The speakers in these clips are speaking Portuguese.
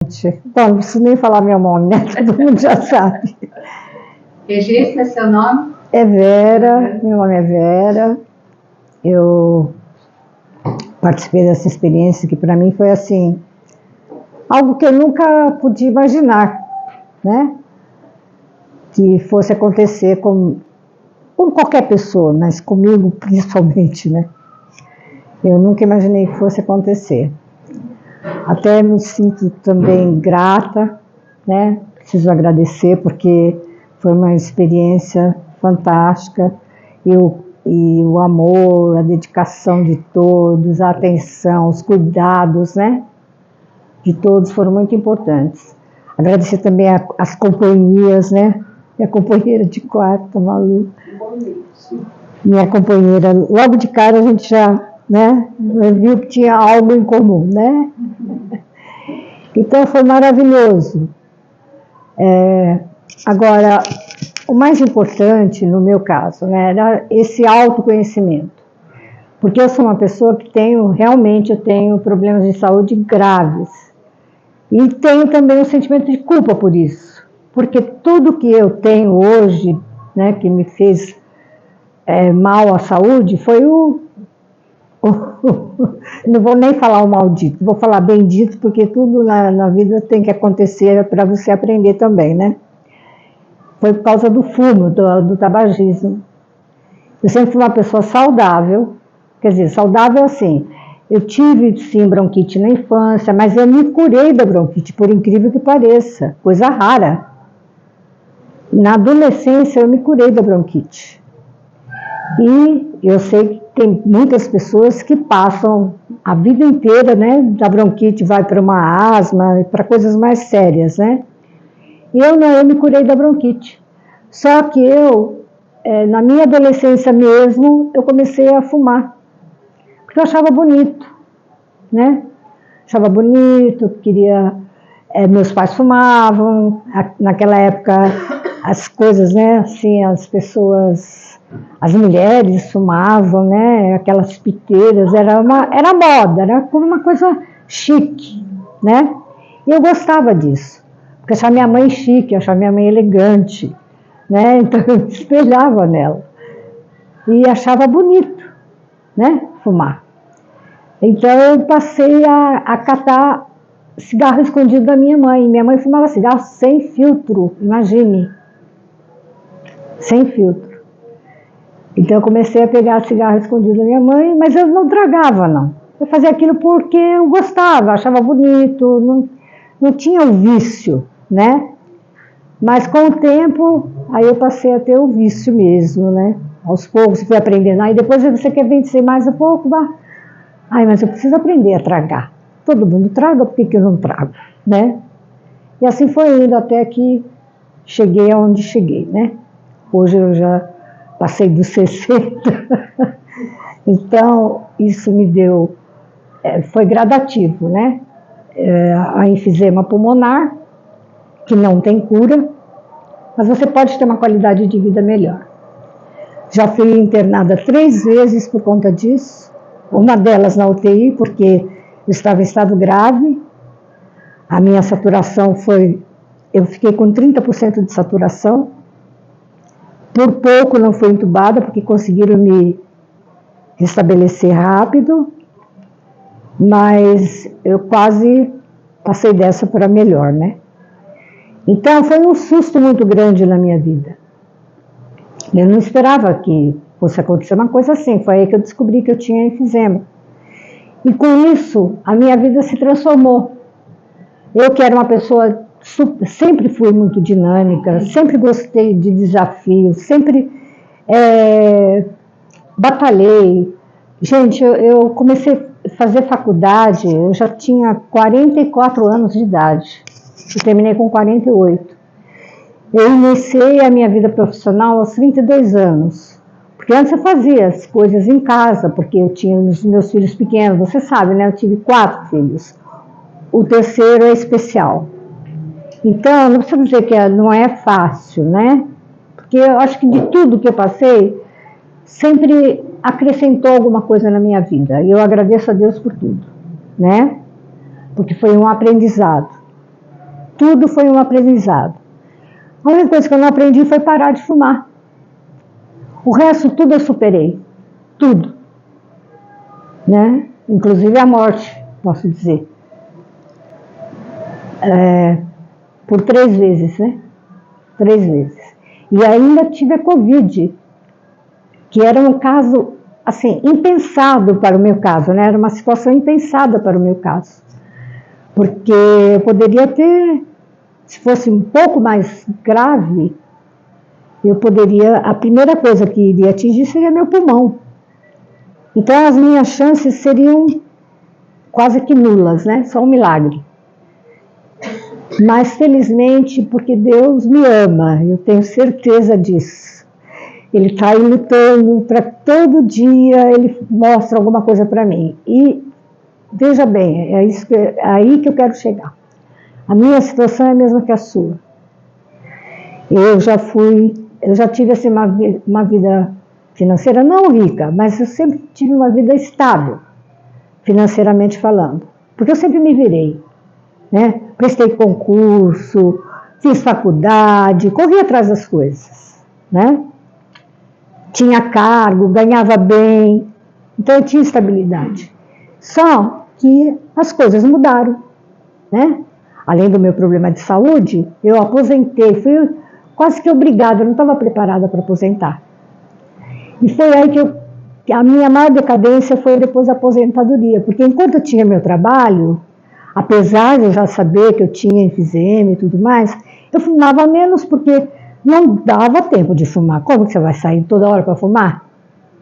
Bom, não preciso nem falar meu nome, né? Todo mundo já sabe. Regista, seu nome? É Vera, meu nome é Vera. Eu participei dessa experiência que para mim foi assim, algo que eu nunca podia imaginar, né? Que fosse acontecer com qualquer pessoa, mas comigo principalmente, né? Eu nunca imaginei que fosse acontecer. Até me sinto também grata, né? Preciso agradecer porque foi uma experiência fantástica e o amor, a dedicação de todos, a atenção, os cuidados, né? De todos foram muito importantes. Agradecer também as companhias, né? Minha companheira de quarto, Malu. Minha companheira, logo de cara a gente já, né? Viu que tinha algo em comum, né? Então foi maravilhoso. Agora, o mais importante no meu caso, né, era esse autoconhecimento. Porque eu sou uma pessoa que realmente eu tenho problemas de saúde graves. E tenho também um sentimento de culpa por isso. Porque tudo que eu tenho hoje, né, que me fez mal à saúde, foi não vou nem falar o maldito, vou falar bendito, porque tudo na vida tem que acontecer para você aprender também, né? Foi por causa do fumo, do tabagismo. Eu sempre fui uma pessoa saudável, quer dizer, saudável assim. Eu tive, sim, bronquite na infância, mas eu me curei da bronquite, por incrível que pareça, coisa rara. Na adolescência eu me curei da bronquite. E eu sei que tem muitas pessoas que passam a vida inteira, né, da bronquite vai para uma asma, para coisas mais sérias, né? Eu não, eu me curei da bronquite. Só que na minha adolescência mesmo, eu comecei a fumar. Porque eu achava bonito, né? Achava bonito, queria... meus pais fumavam, naquela época as coisas, né? Assim, as pessoas, as mulheres fumavam, né? Aquelas piteiras, era moda, era como uma coisa chique, né? E eu gostava disso. Porque eu achava minha mãe chique, eu achava minha mãe elegante, né? Então eu me espelhava nela. E achava bonito, né? Fumar. Então eu passei a catar cigarro escondido da minha mãe. Minha mãe fumava cigarro sem filtro, imagine. Sem filtro. Então eu comecei a pegar cigarro escondido da minha mãe, mas eu não tragava, não. Eu fazia aquilo porque eu gostava, achava bonito, não tinha o vício, né? Mas com o tempo, aí eu passei a ter o vício mesmo, né? Aos poucos, fui aprendendo. Aí depois você quer vencer mais um pouco, vá. Ai, mas eu preciso aprender a tragar. Todo mundo traga, por que eu não trago, né? E assim foi indo até que cheguei aonde cheguei, né? Hoje eu já passei dos 60. Então, isso me deu... foi gradativo, né? A enfisema pulmonar, que não tem cura, mas você pode ter uma qualidade de vida melhor. Já fui internada 3 vezes por conta disso, uma delas na UTI, porque eu estava em estado grave, a minha saturação eu fiquei com 30% de saturação, por pouco não fui entubada, porque conseguiram me restabelecer rápido, mas eu quase passei dessa para melhor, né? Então foi um susto muito grande na minha vida. Eu não esperava que fosse acontecer uma coisa assim, foi aí que eu descobri que eu tinha enfisema. E com isso, a minha vida se transformou. Eu que era uma pessoa, sempre fui muito dinâmica, sempre gostei de desafios, sempre batalhei. Gente, eu comecei a fazer faculdade, eu já tinha 44 anos de idade. Eu terminei com 48. Eu iniciei a minha vida profissional aos 32 anos. Porque antes eu fazia as coisas em casa, porque eu tinha os meus filhos pequenos, você sabe, né? Eu tive 4 filhos. O terceiro é especial. Então, não precisa dizer que não é fácil, né? Porque eu acho que de tudo que eu passei, sempre acrescentou alguma coisa na minha vida. E eu agradeço a Deus por tudo, né? Porque foi um aprendizado. tudo foi um aprendizado. A única coisa que eu não aprendi foi parar de fumar. O resto tudo eu superei, tudo, né? Inclusive a morte, posso dizer. Por 3 vezes, né? 3 vezes. E ainda tive a Covid, que era um caso, assim, impensado para o meu caso, né? Era uma situação impensada para o meu caso. Porque eu poderia ter, se fosse um pouco mais grave, a primeira coisa que iria atingir seria meu pulmão. Então as minhas chances seriam quase que nulas, né? Só um milagre. Mas felizmente, porque Deus me ama, eu tenho certeza disso. Ele está aí lutando para todo dia ele mostra alguma coisa para mim. E veja bem, é aí que eu quero chegar. A minha situação é a mesma que a sua. Eu já tive assim, uma vida financeira não rica, mas eu sempre tive uma vida estável, financeiramente falando. Porque eu sempre me virei, né? Prestei concurso, fiz faculdade, corri atrás das coisas, né? Tinha cargo, ganhava bem, então eu tinha estabilidade. Só que as coisas mudaram, né? Além do meu problema de saúde, eu aposentei, fui quase que obrigada, eu não estava preparada para aposentar. E foi aí que a minha maior decadência foi depois da aposentadoria, porque enquanto eu tinha meu trabalho, apesar de eu já saber que eu tinha enfisema e tudo mais, eu fumava menos porque não dava tempo de fumar. Como que você vai sair toda hora para fumar?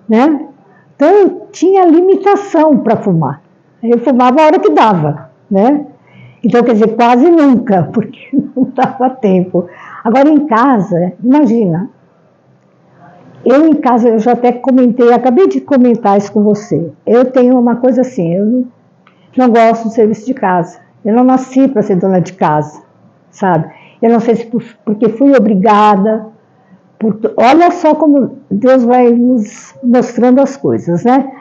Né? Então eu tinha limitação para fumar. Eu fumava a hora que dava, né? Então, quer dizer, quase nunca, porque não dava tempo. Agora, em casa, imagina, eu em casa, eu já até comentei, acabei de comentar isso com você. Eu tenho uma coisa assim, eu não gosto do serviço de casa. Eu não nasci para ser dona de casa, sabe? Eu não sei se porque fui obrigada. Olha só como Deus vai nos mostrando as coisas, né?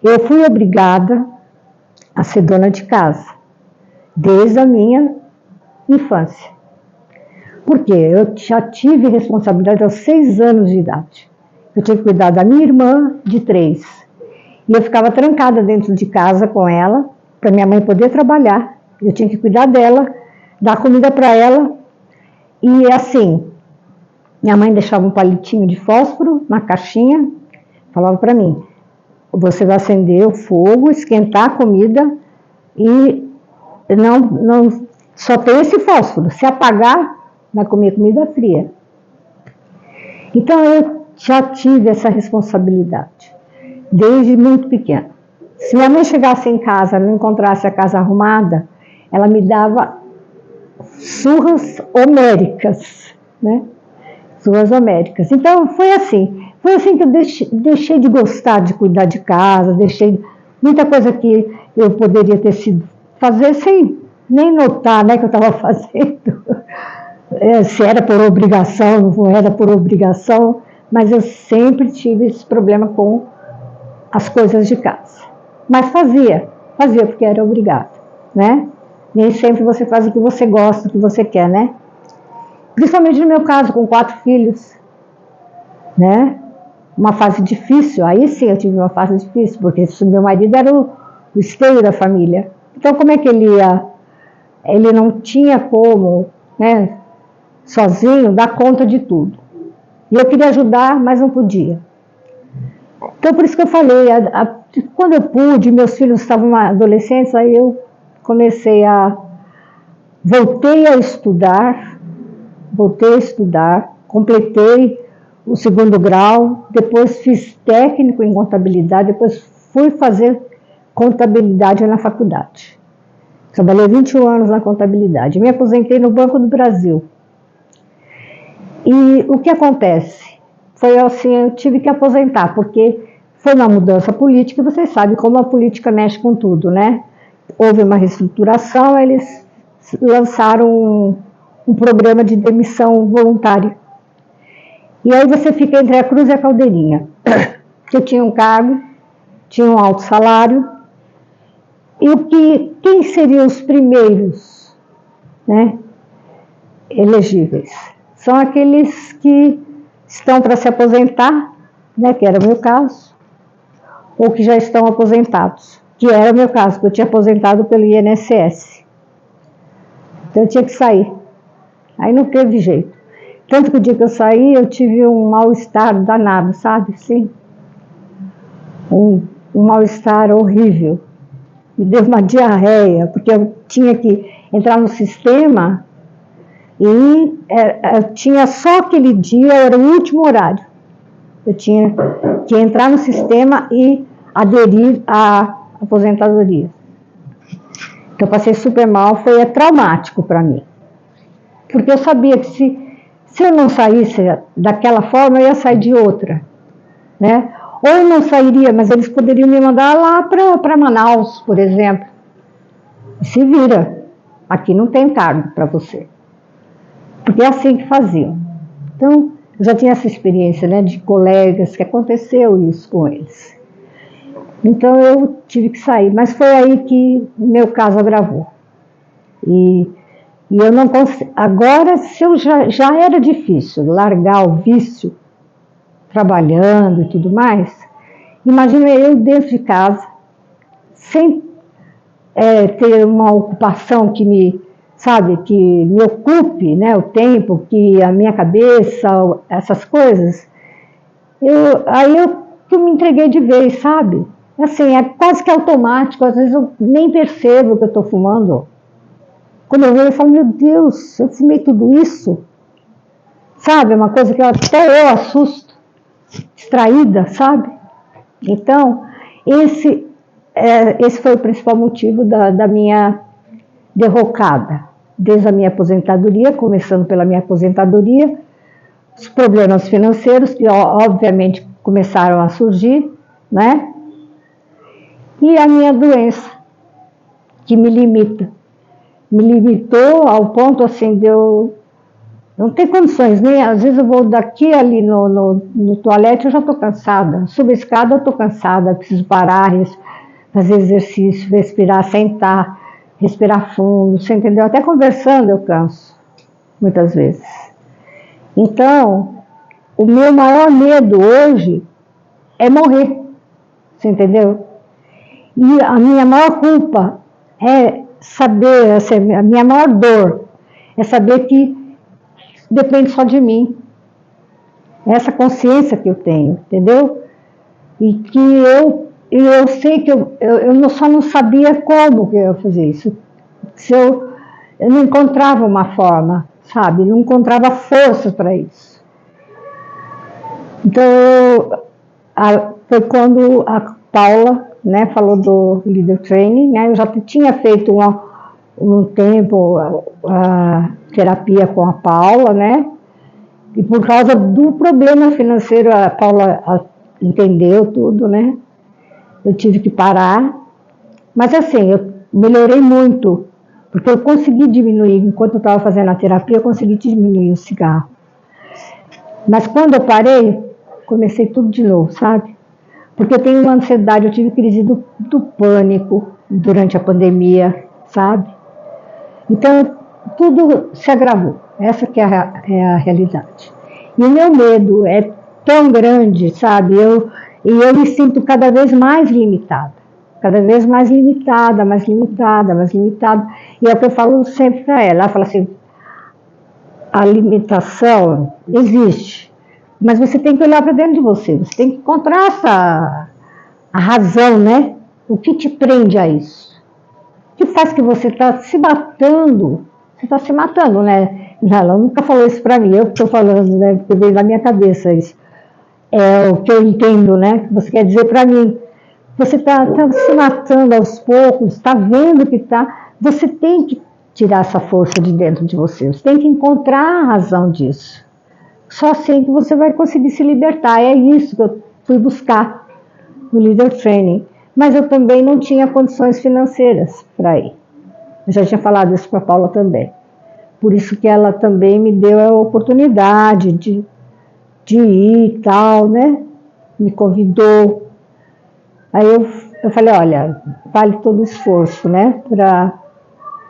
Eu fui obrigada a ser dona de casa, desde a minha infância. Porque eu já tive responsabilidade aos 6 anos de idade. Eu tinha que cuidar da minha irmã de 3. E eu ficava trancada dentro de casa com ela, para minha mãe poder trabalhar. Eu tinha que cuidar dela, dar comida para ela. E assim, minha mãe deixava um palitinho de fósforo na caixinha, falava para mim, você vai acender o fogo, esquentar a comida e não só tem esse fósforo. Se apagar, vai comer comida fria. Então eu já tive essa responsabilidade, desde muito pequena. Se minha mãe chegasse em casa e não encontrasse a casa arrumada, ela me dava surras homéricas, né? Surras homéricas. Então foi assim que eu deixei de gostar de cuidar de casa, deixei muita coisa que eu poderia ter sido fazer sem nem notar, né, que eu estava fazendo. Se era por obrigação, não era por obrigação, mas eu sempre tive esse problema com as coisas de casa. Mas fazia porque era obrigado, né? Nem sempre você faz o que você gosta, o que você quer, né? Principalmente no meu caso, com 4 filhos, né? Uma fase difícil, aí sim eu tive uma fase difícil, porque meu marido era o esteio da família. Então como é que ele ia? Ele não tinha como, né, sozinho, dar conta de tudo. E eu queria ajudar, mas não podia. Então por isso que eu falei, quando eu pude, meus filhos estavam adolescentes, aí eu voltei a estudar, completei o 2º grau, depois fiz técnico em contabilidade, depois fui fazer contabilidade na faculdade. Trabalhei 21 anos na contabilidade, me aposentei no Banco do Brasil. E o que acontece? Foi assim, eu tive que aposentar, porque foi uma mudança política, e vocês sabem como a política mexe com tudo, né? Houve uma reestruturação, eles lançaram um programa de demissão voluntária. E aí você fica entre a cruz e a caldeirinha. Eu tinha um cargo, tinha um alto salário, e quem seriam os primeiros, né, elegíveis. São aqueles que estão para se aposentar, né, que era o meu caso, ou que já estão aposentados, que era o meu caso, porque eu tinha aposentado pelo INSS. Então eu tinha que sair. Aí não teve jeito. Tanto que o dia que eu saí, eu tive um mal-estar danado, sabe? Sim. Um mal-estar horrível. Me deu uma diarreia, porque eu tinha que entrar no sistema e eu tinha só aquele dia, era o último horário. Eu tinha que entrar no sistema e aderir à aposentadoria. Então eu passei super mal, foi traumático para mim. Porque eu sabia que se eu não saísse daquela forma, eu ia sair de outra, né? Ou eu não sairia, mas eles poderiam me mandar lá para Manaus, por exemplo. Se vira, aqui não tem cargo para você. Porque é assim que faziam. Então, eu já tinha essa experiência, né, de colegas, que aconteceu isso com eles. Então, eu tive que sair, mas foi aí que meu caso agravou. E eu não consigo. Agora, se eu já era difícil largar o vício, trabalhando e tudo mais, imagina eu dentro de casa, sem ter uma ocupação que me ocupe, né, o tempo, que a minha cabeça, essas coisas, aí eu me entreguei de vez, sabe? Assim, é quase que automático, às vezes eu nem percebo que eu estou fumando. Quando eu vejo, eu falo, meu Deus, eu fumei tudo isso? Sabe, uma coisa que até eu assusto, distraída, sabe? Então, esse foi o principal motivo da minha derrocada. Desde a minha aposentadoria, começando pela minha aposentadoria, os problemas financeiros, que obviamente começaram a surgir, né? E a minha doença, que me limita. Me limitou ao ponto assim de eu não ter condições, nem às vezes eu vou daqui ali no toalete, eu já estou cansada. Subo a escada, eu estou cansada, preciso parar, fazer exercício, respirar, sentar, respirar fundo, você entendeu? Até conversando eu canso, muitas vezes. Então, o meu maior medo hoje é morrer, você entendeu? E a minha maior culpa é saber, assim, a minha maior dor é saber que depende só de mim. Essa consciência que eu tenho, entendeu? E que eu sei que eu só não sabia como que eu ia fazer isso. Se eu não encontrava uma forma, sabe? Não encontrava força para isso. Então, foi quando a Paula, né, falou do Leader Training, né? Eu já tinha feito um tempo a terapia com a Paula, né? E por causa do problema financeiro, a Paula entendeu tudo, né? Eu tive que parar. Mas assim, eu melhorei muito, porque eu consegui diminuir, enquanto eu estava fazendo a terapia, eu consegui diminuir o cigarro. Mas quando eu parei, comecei tudo de novo, sabe? Porque eu tenho uma ansiedade, eu tive crise do pânico durante a pandemia, sabe? Então, tudo se agravou. Essa que é a realidade. E o meu medo é tão grande, sabe? E eu me sinto cada vez mais limitada. Cada vez mais limitada, mais limitada, mais limitada. E é o que eu falo sempre para ela. Ela fala assim, a limitação existe, mas você tem que olhar para dentro de você. Você tem que encontrar a razão, né? O que te prende a isso? O que faz que você está se matando? Você está se matando, né? Ela nunca falou isso para mim, eu que estou falando, né? Porque veio da minha cabeça isso. É o que eu entendo, né? Que você quer dizer para mim. Você está se matando aos poucos, está vendo que está. Você tem que tirar essa força de dentro de você. Você tem que encontrar a razão disso. Só assim que você vai conseguir se libertar. É isso que eu fui buscar no Leader Training. Mas eu também não tinha condições financeiras para ir. Eu já tinha falado isso para a Paula também. Por isso que ela também me deu a oportunidade de ir e tal, né? Me convidou. Aí eu falei, olha, vale todo o esforço, né?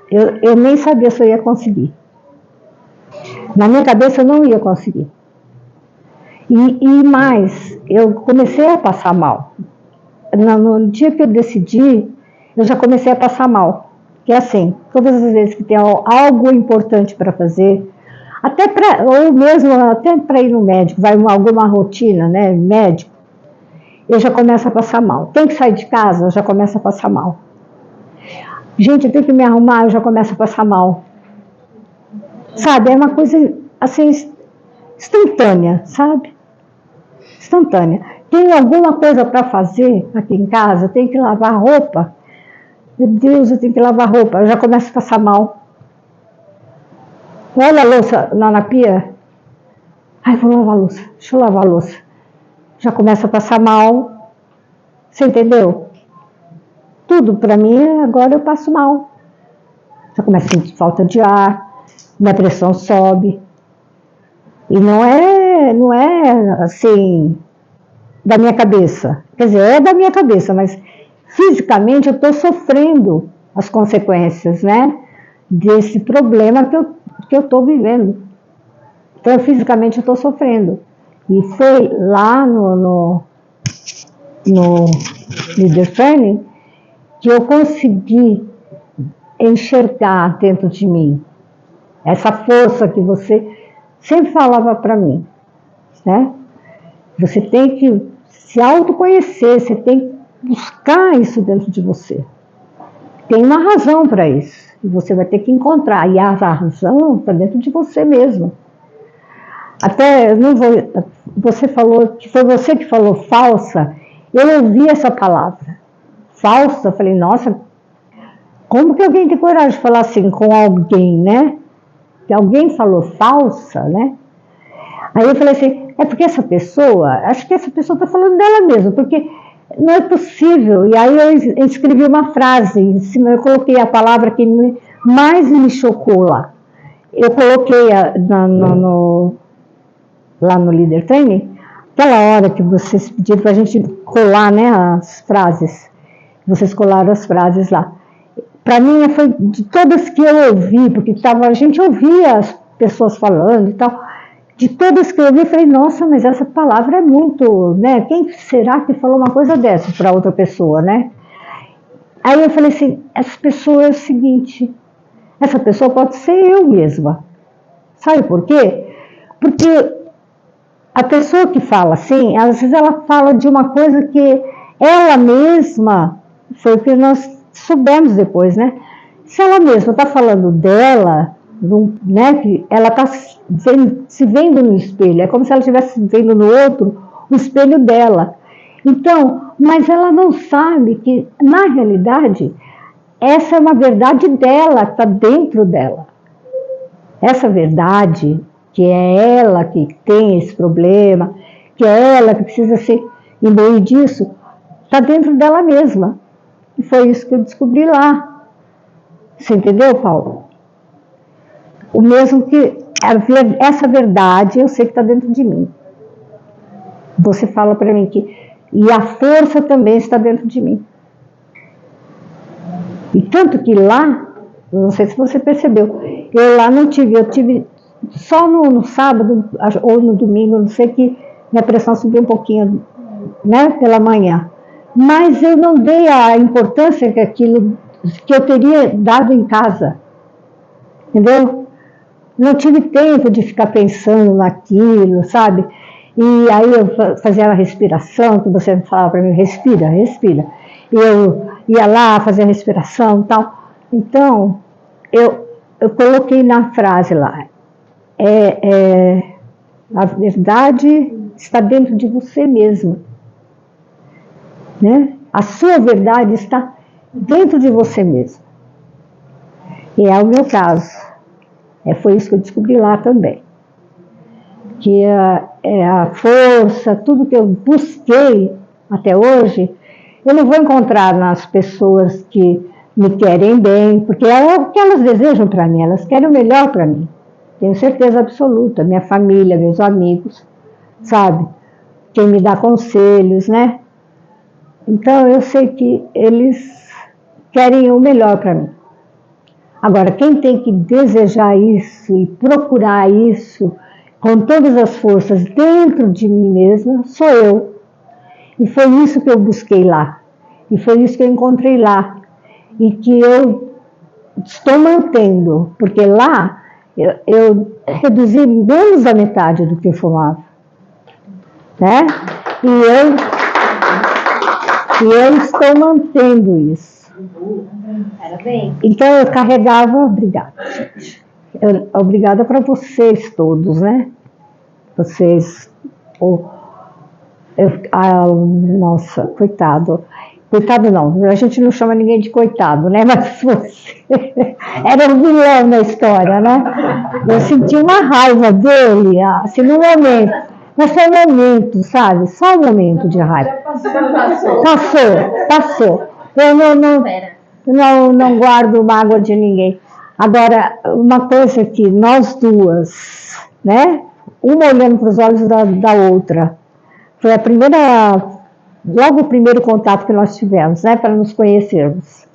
Eu nem sabia se eu ia conseguir. Na minha cabeça eu não ia conseguir. E mais, eu comecei a passar mal. No dia que eu decidi, eu já comecei a passar mal. Que é assim, todas as vezes que tem algo importante para fazer, ou mesmo até para ir no médico, vai alguma rotina, né, médico, eu já começo a passar mal. Tem que sair de casa, eu já começo a passar mal. Gente, eu tenho que me arrumar, eu já começo a passar mal. Sabe, é uma coisa assim, instantânea, sabe? Instantânea. Tem alguma coisa para fazer aqui em casa, tem que lavar roupa. Meu Deus, eu tenho que lavar roupa, eu já começo a passar mal. Olha a louça lá na pia. Ai, vou lavar a louça, deixa eu lavar a louça. Já começa a passar mal. Você entendeu? Tudo para mim, agora eu passo mal. Já começo a sentir falta de ar, minha pressão sobe. E não é assim, da minha cabeça. Quer dizer, é da minha cabeça, mas fisicamente eu estou sofrendo as consequências, né? Desse problema que eu estou vivendo. Então, fisicamente eu estou sofrendo. E foi lá no Leader Training que eu consegui enxergar dentro de mim essa força que você sempre falava para mim, né? Você tem que se autoconhecer, você tem que buscar isso dentro de você. Tem uma razão para isso, e você vai ter que encontrar, e a razão está dentro de você mesmo. Até, não vou, você falou, que foi você que falou falsa, eu ouvi essa palavra, falsa, falei, nossa, como que alguém tem coragem de falar assim com alguém, né? Que alguém falou falsa, né? Aí eu falei assim, é porque essa pessoa, acho que essa pessoa está falando dela mesma, porque não é possível. E aí eu escrevi uma frase em cima, eu coloquei a palavra que mais me chocou lá. Eu coloquei lá no Leader Training, aquela hora que vocês pediram para a gente colar, né, as frases. Vocês colaram as frases lá. Para mim, foi de todas que eu ouvi, porque a gente ouvia as pessoas falando e tal. De todas que eu ouvi, eu falei, nossa, mas essa palavra é muito, né? Quem será que falou uma coisa dessa para outra pessoa, né? Aí eu falei assim, essa pessoa é o seguinte, essa pessoa pode ser eu mesma. Sabe por quê? Porque a pessoa que fala assim, às vezes ela fala de uma coisa que ela mesma, foi o que nós soubemos depois, né? Se ela mesma está falando dela, né, que ela está se vendo no espelho, é como se ela estivesse vendo no outro o espelho dela. Então, mas ela não sabe que, na realidade, essa é uma verdade dela, está dentro dela. Essa verdade, que é ela que tem esse problema, que é ela que precisa se imbuir disso, está dentro dela mesma. E foi isso que eu descobri lá. Você entendeu, Paulo? O mesmo que essa verdade eu sei que está dentro de mim. Você fala para mim que... E a força também está dentro de mim. E tanto que lá, não sei se você percebeu, eu lá não tive, eu tive só no sábado ou no domingo, não sei, que minha pressão subiu um pouquinho, né, pela manhã. Mas eu não dei a importância que aquilo que eu teria dado em casa. Entendeu? Não tive tempo de ficar pensando naquilo, sabe? E aí eu fazia a respiração, que você falava para mim, respira, respira. E eu ia lá fazer a respiração e tal. Então, eu coloquei na frase lá, a verdade está dentro de você mesmo. Né? A sua verdade está dentro de você mesmo. E é o meu caso. Foi isso que eu descobri lá também. Que a força, tudo que eu busquei até hoje, eu não vou encontrar nas pessoas que me querem bem, porque é o que elas desejam para mim, elas querem o melhor para mim. Tenho certeza absoluta, minha família, meus amigos, sabe? Quem me dá conselhos, né? Então eu sei que eles querem o melhor para mim. Agora, quem tem que desejar isso e procurar isso com todas as forças dentro de mim mesma, sou eu. E foi isso que eu busquei lá. E foi isso que eu encontrei lá. E que eu estou mantendo. Porque lá eu reduzi menos da metade do que eu fumava. Né? E eu estou mantendo isso. Parabéns. Então eu carregava, obrigada, gente. Obrigada para vocês todos, né? Vocês, nossa, coitado. Coitado não, a gente não chama ninguém de coitado, né? Mas você era um vilão na história, né? Eu senti uma raiva dele, assim, no momento. Mas foi um momento, sabe? Só um momento de raiva. Passou. Eu não guardo mágoa de ninguém. Agora, uma coisa que nós duas, né? Uma olhando para os olhos da outra. Foi logo o primeiro contato que nós tivemos, né? Para nos conhecermos.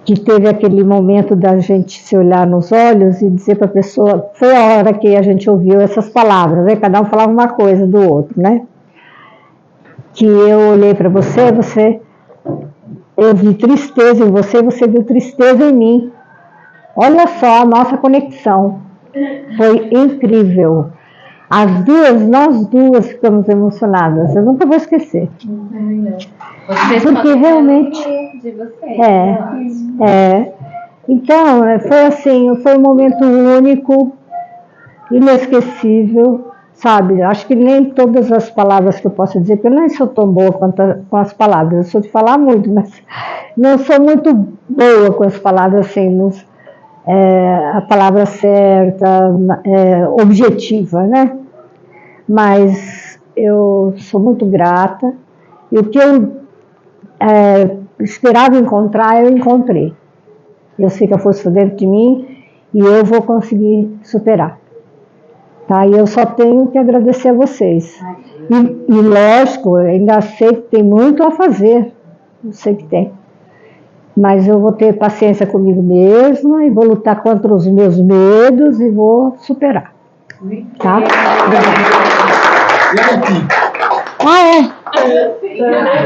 Que teve aquele momento da gente se olhar nos olhos e dizer para a pessoa, foi a hora que a gente ouviu essas palavras, né? Cada um falava uma coisa do outro, né? Que eu olhei para você, eu vi tristeza em você, você viu tristeza em mim. Olha só a nossa conexão, foi incrível. Nós duas ficamos emocionadas, eu nunca vou esquecer. Porque realmente de você. Então, foi assim, foi um momento único, inesquecível, sabe? Acho que nem todas as palavras que eu posso dizer, porque eu nem sou tão boa com as palavras, eu sou de falar muito, mas não sou muito boa com as palavras assim, a palavra certa, objetiva, né? Mas eu sou muito grata, e o que eu esperava encontrar, eu encontrei. Eu sei que a força dentro de mim e eu vou conseguir superar. Tá? E eu só tenho que agradecer a vocês. E lógico, eu ainda sei que tem muito a fazer. Eu sei que tem. Mas eu vou ter paciência comigo mesma e vou lutar contra os meus medos e vou superar. Tá? Obrigada.